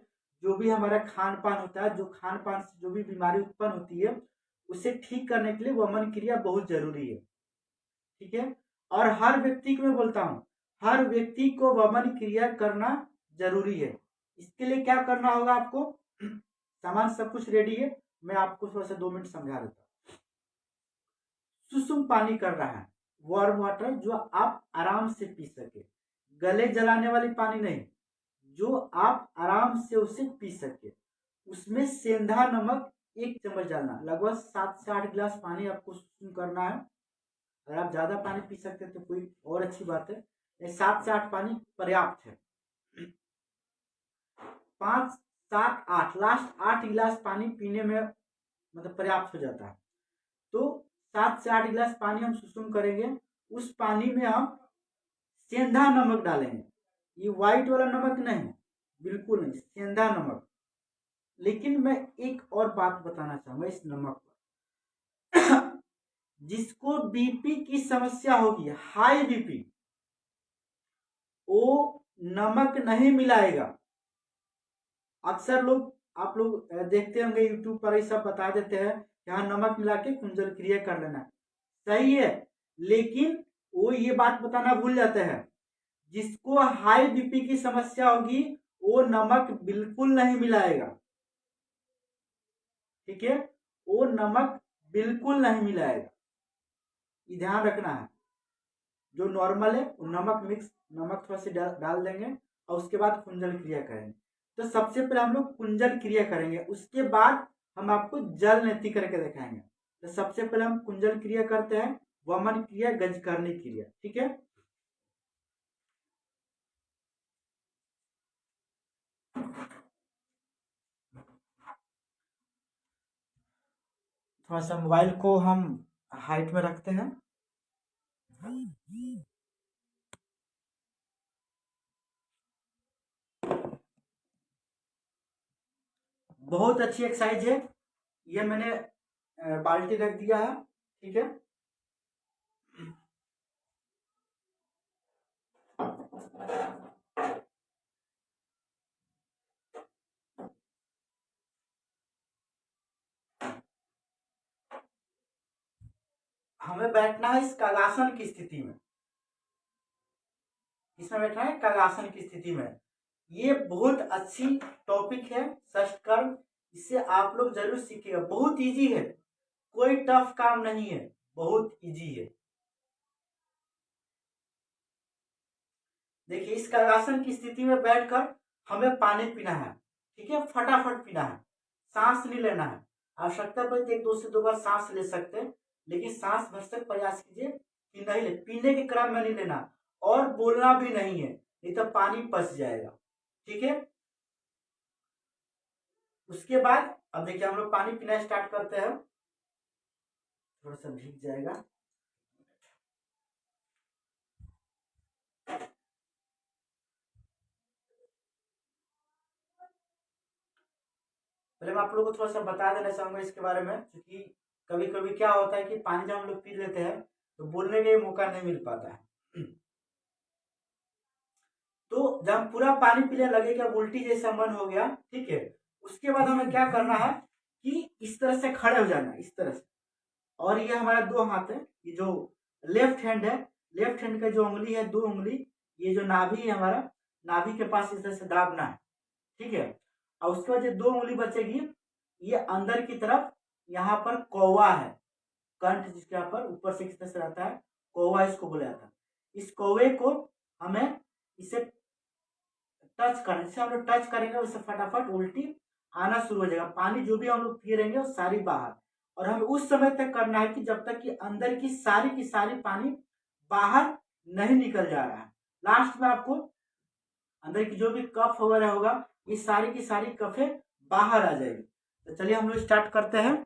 जो भी हमारा खान पान होता है, जो खान पान से जो भी बीमारी उत्पन्न होती है उसे ठीक करने के लिए वमन क्रिया बहुत जरूरी है। ठीक है, और हर व्यक्ति को मैं बोलता हूँ, हर व्यक्ति को वमन क्रिया करना जरूरी है। इसके लिए क्या करना होगा आपको, सामान सब कुछ रेडी है, मैं आपको थोड़ा सा 2 मिनट समझा देता हूँ। सुसुम पानी कर रहा है, वार्म वाटर, जो आप आराम से पी सके, गले जलाने वाली पानी नहीं, जो आप आराम से उसे पी सके। उसमें सेंधा नमक 1 चम्मच डालना, लगभग 7 से 8 गिलास पानी आपको सुसुम करना है। अगर आप ज्यादा पानी पी सकते हैं तो कोई और अच्छी बात है, 7 से 8 पानी पर्याप्त है। 5, 7, 8, लास्ट 8 गिलास पानी पीने में मतलब पर्याप्त हो जाता है। तो 7 से 8 गिलास पानी हम सुसुम करेंगे, उस पानी में हम सेंधा नमक डालेंगे, ये व्हाइट वाला नमक नहीं, बिल्कुल नहीं, सेंधा नमक। लेकिन मैं एक और बात बताना चाहूंगा इस नमक पर। जिसको बीपी की समस्या होगी, हाई बीपी, वो नमक नहीं मिलाएगा। अक्सर लोग, आप लोग देखते होंगे यूट्यूब पर ये सब बता देते हैं, यहाँ नमक मिला के कुंजल क्रिया कर लेना, सही है, लेकिन वो ये बात बताना भूल जाते हैं, जिसको हाई बीपी की समस्या होगी वो नमक बिल्कुल नहीं मिलाएगा। ठीक है, वो नमक बिल्कुल नहीं मिलाएगा, ये ध्यान रखना है। जो नॉर्मल है वो नमक मिक्स, नमक थोड़ा सा डाल देंगे और उसके बाद कुंजल क्रिया करेंगे। तो सबसे पहले हम लोग कुंजल क्रिया करेंगे, उसके बाद हम आपको जल नेति करके दिखाएंगे। तो सबसे पहले हम कुंजल क्रिया करते हैं, वमन क्रिया, गजकरणी क्रिया। ठीक है, थोड़ा सा मोबाइल को हम हाइट में रखते हैं। बहुत अच्छी एक्सरसाइज है ये, मैंने बाल्टी रख दिया है। ठीक है, हमें बैठना है इस कगासन की स्थिति में, इसमें बैठना है कगासन की स्थिति में। ये बहुत अच्छी टॉपिक है षष्ठकर्म, इससे आप लोग जरूर सीखिएगा, बहुत इजी है, कोई टफ काम नहीं है, बहुत इजी है। देखिए, इस कगासन की स्थिति में बैठकर हमें पानी पीना है। ठीक है, फटाफट पीना है, सांस नहीं लेना है। आवश्यकता पड़े तो 1 2 से 2 बार सांस ले सकते हैं, लेकिन सांस भर तक प्रयास कीजिए कि नहीं ले, पीने के क्रम में नहीं लेना, और बोलना भी नहीं है, नहीं तो पानी पस जाएगा। ठीक है, उसके बाद अब देखिए हम लोग पानी पीना स्टार्ट करते हैं, थोड़ा सा भीग जाएगा। पहले मैं आप लोगों को थोड़ा सा बता देना चाहूंगा इसके बारे में, क्योंकि कभी कभी क्या होता है कि पानी जब हम लोग पी लेते हैं तो बोलने का मौका नहीं मिल पाता है। तो जब पूरा पानी पीने लगे, क्या उल्टी जैसा मन हो गया, ठीक है, उसके बाद हमें क्या करना है कि इस तरह से खड़े हो जाना, इस तरह से, और ये हमारा 2 हाथ है, ये जो लेफ्ट हैंड है, लेफ्ट हैंड का जो उंगली है, 2 उंगली, ये जो नाभि है हमारा, नाभि के पास इस तरह से दाबना है। ठीक है, और उसके बाद जो 2 उंगली बचेगी, ये अंदर की तरफ, यहाँ पर कौवा है, कंठ जिसके यहाँ पर ऊपर से किस तरह से रहता है, कौवा इसको बोला जाता है। इस कौवे को हमें इसे टच करना, जैसे हम लोग टच करेंगे उससे फटाफट उल्टी आना शुरू हो जाएगा, पानी जो भी हम लोग पी रहेंगे वो सारी बाहर। और हमें उस समय तक करना है कि जब तक कि अंदर की सारी पानी बाहर नहीं निकल जा रहा है। लास्ट में आपको अंदर की जो भी कफ वगैरह होगा, ये सारी की सारी कफे बाहर आ जाएगी। तो चलिए हम लोग स्टार्ट करते हैं।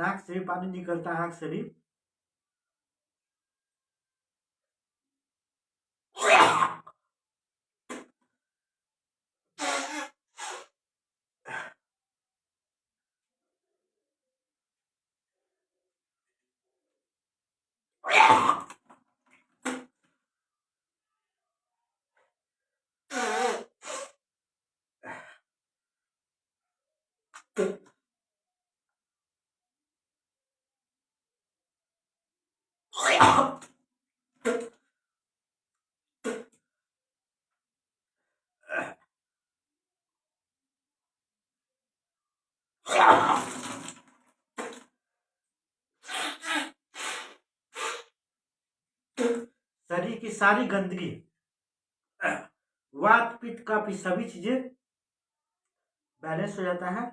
नाक से भी पानी निकलता है, आंख से भी। शरीर की सारी गंदगी, वात पित्त कफ, सभी चीजें बैलेंस हो जाता है।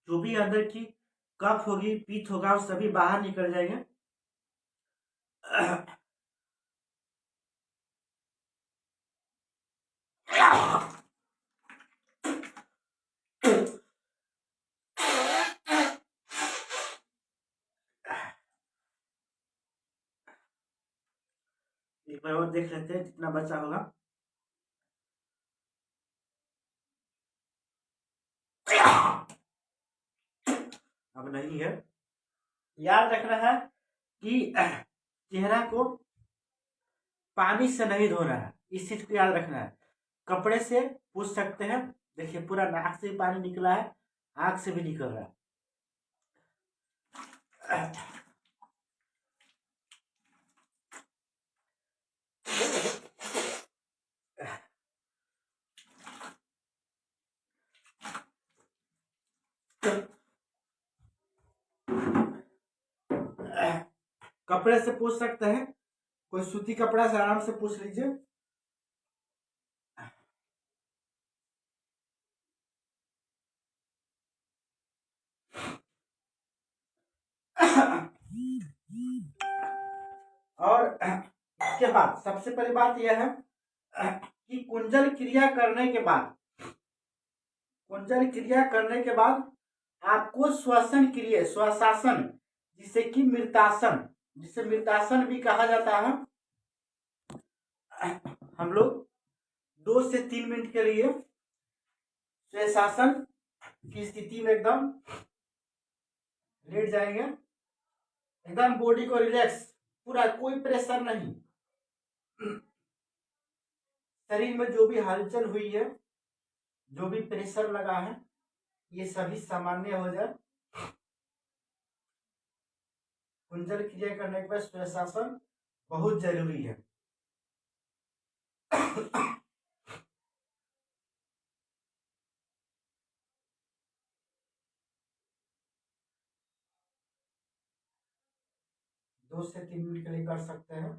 जो भी अंदर की कफ होगी, पित्त होगा, वो सभी बाहर निकल जाएंगे। एक बार और देख लेते हैं जितना बचा होगा। अब नहीं है। याद रखना है कि चेहरा को पानी से नहीं धोना है, इस चीज को याद रखना है। कपड़े से पूछ सकते हैं। देखिए पूरा नाक से भी पानी निकला है, आंख से भी निकल रहा है। कपड़े से पूछ सकते हैं, कोई सूती कपड़ा से आराम से पूछ लीजिए। और इसके बाद सबसे पहली बात यह है कि कुंजल क्रिया करने के बाद, कुंजल क्रिया करने के बाद आपको श्वसन क्रिया, श्वासासन, जिसे कि मृतासन, जिसे मृतासन भी कहा जाता है, हम लोग 2 से 3 मिनट के लिए श्वासासन की स्थिति में एकदम लेट जाएंगे, एकदम बॉडी को रिलैक्स, पूरा कोई प्रेशर नहीं, शरीर में जो भी हलचल हुई है, जो भी प्रेशर लगा है, ये सभी सामान्य हो जाए। कुंजल क्रिया करने के बाद श्वासासन बहुत जरूरी है। दो से 3 मिनट के लिए कर सकते हैं।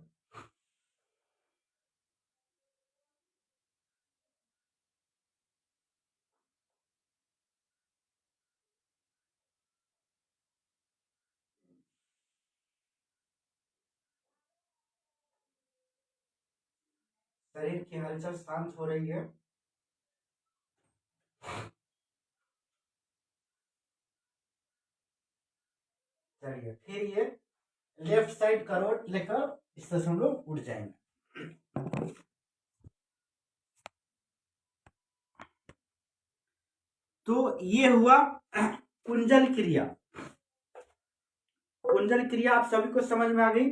शरीर की हलचल शांत हो रही है। चलिए फिर ये लेफ्ट साइड करोट लेकर इस तरह से हम लोग उठ जाएंगे। तो ये हुआ कुंजल क्रिया। कुंजल क्रिया आप सभी को समझ में आ गई।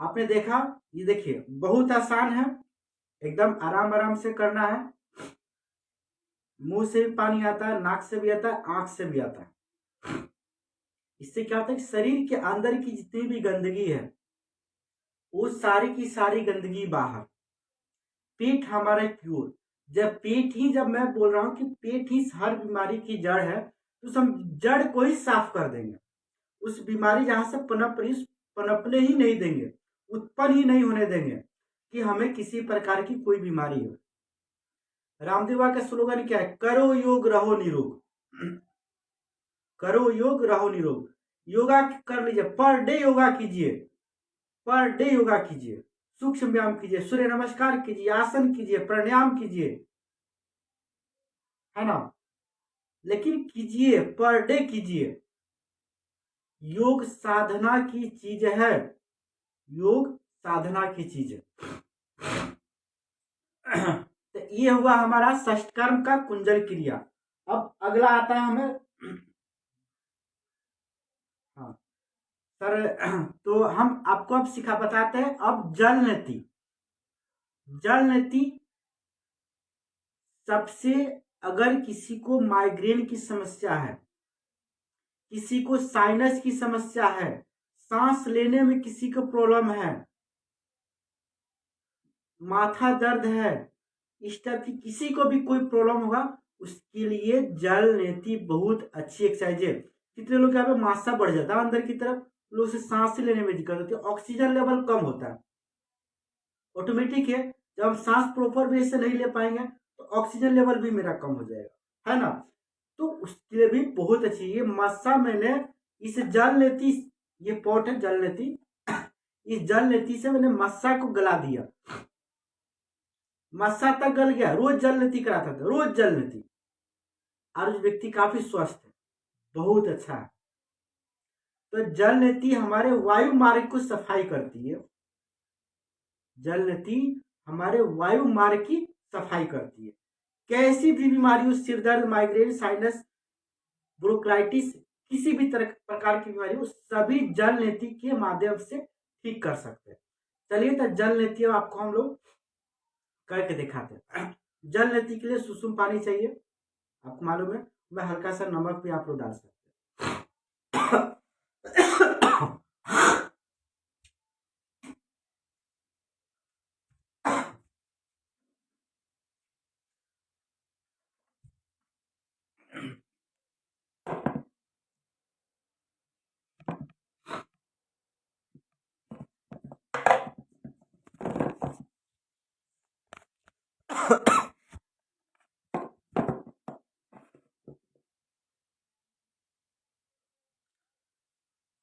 आपने देखा, ये देखिए बहुत आसान है, एकदम आराम आराम से करना है। मुंह से भी पानी आता है, नाक से भी आता है, आंख से भी आता है। इससे क्या होता है कि शरीर के अंदर की जितनी भी गंदगी है वो सारी की सारी गंदगी बाहर। पेट हमारा क्योर, जब मैं बोल रहा हूं कि पेट ही हर बीमारी की जड़ है, तो हम जड़ को ही साफ कर देंगे। उस बीमारी जहां से पनपने ही नहीं देंगे, उत्पन्न ही नहीं होने देंगे कि हमें किसी प्रकार की कोई बीमारी हो। रामदेव बाबा का स्लोगन क्या है? करो योग रहो निरोग। करो योग रहो निरोग। योगा कर लीजिए, पर डे योगा कीजिए, पर डे योगा कीजिए, सूक्ष्म व्यायाम कीजिए, सूर्य नमस्कार कीजिए, आसन कीजिए, प्राणायाम कीजिए, है ना, लेकिन कीजिए, पर डे कीजिए। योग साधना की चीज है, योग साधना की चीज है। तो ये हुआ हमारा षष्ठकर्म का कुंजल क्रिया। अब अगला आता है हमें, हाँ सर, तो हम आपको अब बताते हैं अब जल नीति। जल नीति सबसे, अगर किसी को माइग्रेन की समस्या है, किसी को साइनस की समस्या है, सांस लेने में किसी को प्रॉब्लम है, माथा दर्द है, इस टाइप की किसी को भी कोई प्रॉब्लम होगा, उसके लिए जल नीति बहुत अच्छी एक्सरसाइज है। कितने लोग यहाँ पे मासा बढ़ जाता है अंदर की तरफ, लोग से सांस लेने में दिक्कत होती है, ऑक्सीजन लेवल कम होता है, ऑटोमेटिक है। जब हम सांस प्रॉपर वे से नहीं ले पाएंगे तो ऑक्सीजन लेवल भी मेरा कम हो जाएगा, है ना। तो उसके लिए भी बहुत अच्छी ये मस्सा, मैंने इस जल नीति, ये पॉट है जल नीति, इस जल नीति से मैंने मस्सा को गला दिया, मस्सा तक गल गया। रोज जल नीति कराता था, रोज जल नीति, और व्यक्ति काफी स्वस्थ है, बहुत अच्छा है। तो जल नीति हमारे वायु मार्ग को सफाई करती है, जल नीति हमारे वायु मार्ग की सफाई करती है। कैसी भी बीमारी हो, सिर दर्द, माइग्रेन, साइनस, ब्रोंकाइटिस, किसी भी तरह प्रकार की बीमारी हो, सभी जल नीति के माध्यम से ठीक कर सकते हैं। चलिए तो जल नीति आपको हम लोग करके दिखाते हैं। जल नीति के लिए सुसुम पानी चाहिए, आपको मालूम है, मैं हल्का सा नमक भी आप लोग डाल सकते हैं।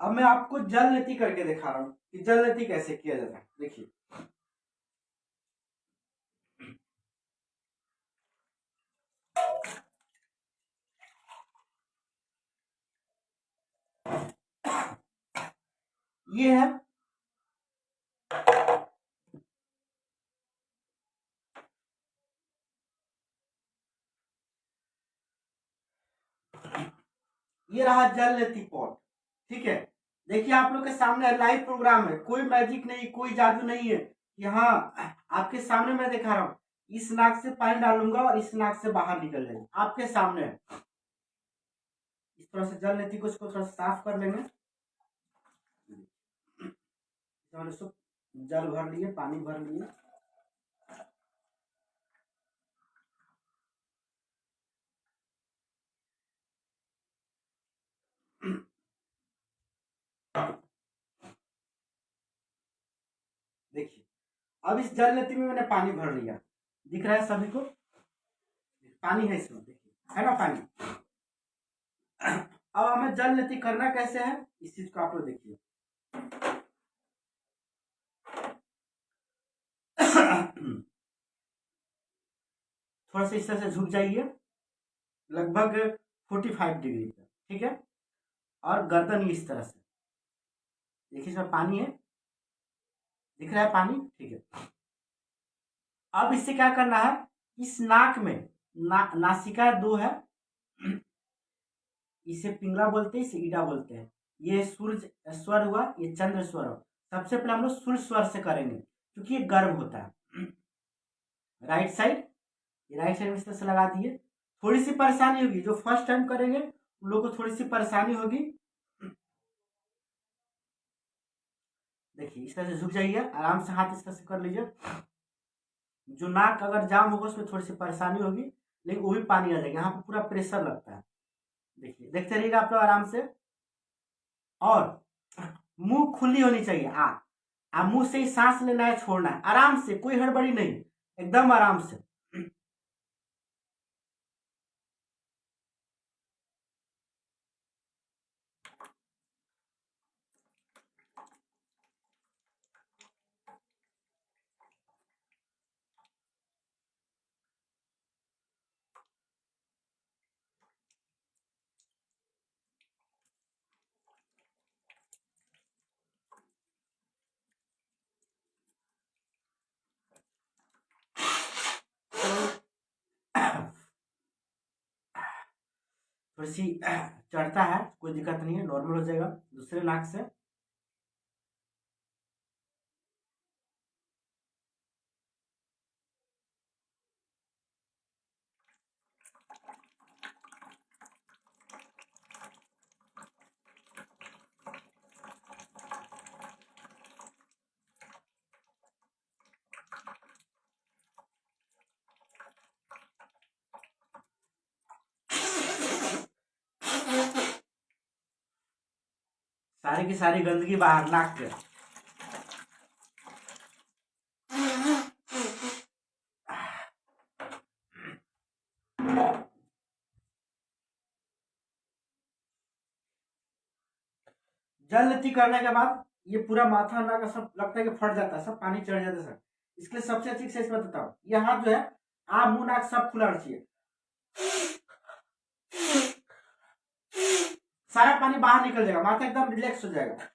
अब मैं आपको जल नीति करके दिखा रहा हूं कि जल नीति कैसे किया जाता है। देखिए, ये है ये रहा जल नीति पॉट, ठीक है। देखिए आप लोग के सामने लाइव प्रोग्राम है, कोई मैजिक नहीं, कोई जादू नहीं है। यहाँ आपके सामने मैं दिखा रहा हूँ, इस नाक से पानी डालूंगा और इस नाक से बाहर निकल जाएगा, आपके सामने है। इस तरह से जल नीति को इसको थोड़ा साफ कर लेंगे। जल भर लिए, पानी भर लिए, देखिए अब इस जल नीति में मैंने पानी भर लिया, दिख रहा है सभी को, पानी है इसमें, देखिए है ना पानी। अब हमें जल नीति करना कैसे है, इस चीज को आप लोग देखिए। थोड़ा सा इस तरह से झुक जाइए, लगभग 45 डिग्री पर, ठीक है। और गर्दन इस तरह से, देखिए इसमें पानी है, दिख रहा है पानी, ठीक है। अब इससे क्या करना है, इस नाक में नासिका 2 है, इसे पिंगला बोलते हैं, इसे ईडा बोलते हैं। ये सूर्य स्वर हुआ, ये चंद्र स्वर हुआ। सबसे पहले हम लोग शुल स्वर से करेंगे क्योंकि ये गर्म होता है। राइट साइड, राइट साइड में इस तरह से लगा दिए। थोड़ी सी परेशानी होगी, जो फर्स्ट टाइम करेंगे उन लोगों को थोड़ी सी परेशानी होगी। देखिए इस तरह से झुक जाइए, आराम से हाथ इस तरह से कर लीजिए। जो नाक अगर जाम होगा उसमें थोड़ी सी परेशानी होगी, लेकिन वो भी पानी आ जाएगा। यहाँ पे पूरा प्रेशर लगता है। देखिए देखते रहिएगा आप लोग आराम से। और मुंह खुली होनी चाहिए। मुंह से ही सांस लेना है, छोड़ना है आराम से, कोई हड़बड़ी नहीं, एकदम आराम से। थोड़ी सी चढ़ता है, कोई दिक्कत नहीं है, नॉर्मल हो जाएगा। दूसरे नाक से सारी की सारी गंदगी बाहर नाक के। जल करने के बाद ये पूरा माथा नाक का सब लगता है कि फट जाता है, सब पानी चढ़ जाता है सर। इसके लिए सबसे अच्छी एक्सरसाइज मैं बताता हूँ। ये हाथ जो है, आप मुंह नाक सब खुला रखिए, सारा पानी बाहर निकल जाएगा, माथा एकदम रिलैक्स हो जाएगा।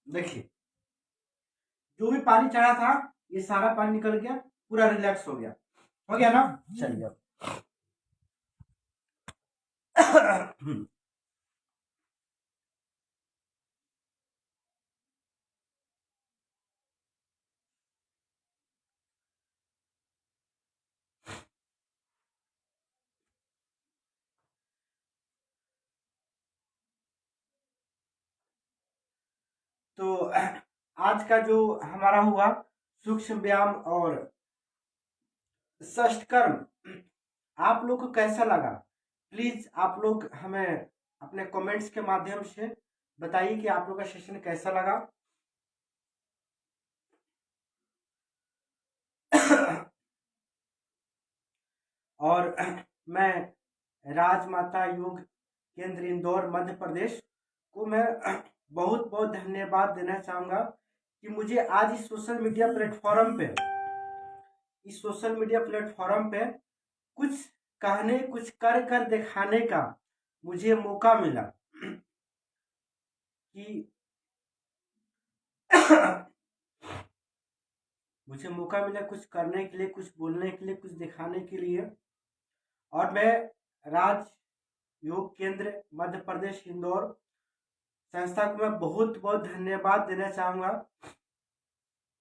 देखिए जो भी पानी चढ़ा था ये सारा पानी निकल गया, पूरा रिलैक्स हो गया ना। चलिए तो आज का जो हमारा हुआ सूक्ष्म व्यायाम और षष्ठकर्म, आप लोग को कैसा लगा? प्लीज आप लोग हमें अपने कमेंट्स के माध्यम से बताइए कि आप लोग का सेशन कैसा लगा। और मैं राजमाता योग केंद्र इंदौर मध्य प्रदेश को मैं बहुत बहुत धन्यवाद देना चाहूंगा कि मुझे आज इस सोशल मीडिया प्लेटफॉर्म पे कुछ कहने, कुछ कर कर दिखाने का मुझे मौका मिला कि मुझे मौका मिला कुछ करने के लिए, कुछ बोलने के लिए, कुछ दिखाने के लिए। और मैं राज योग केंद्र मध्य प्रदेश इंदौर संस्था को मैं बहुत बहुत धन्यवाद देना चाहूँगा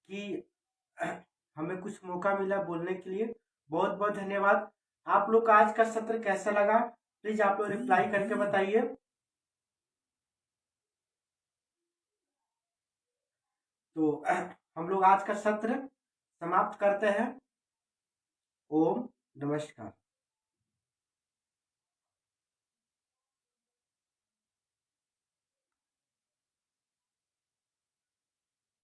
कि हमें कुछ मौका मिला बोलने के लिए। बहुत बहुत धन्यवाद। आप लोग का आज का सत्र कैसा लगा प्लीज आप लोग रिप्लाई करके बताइए। तो हम लोग आज का सत्र समाप्त करते हैं। ओम नमस्कार।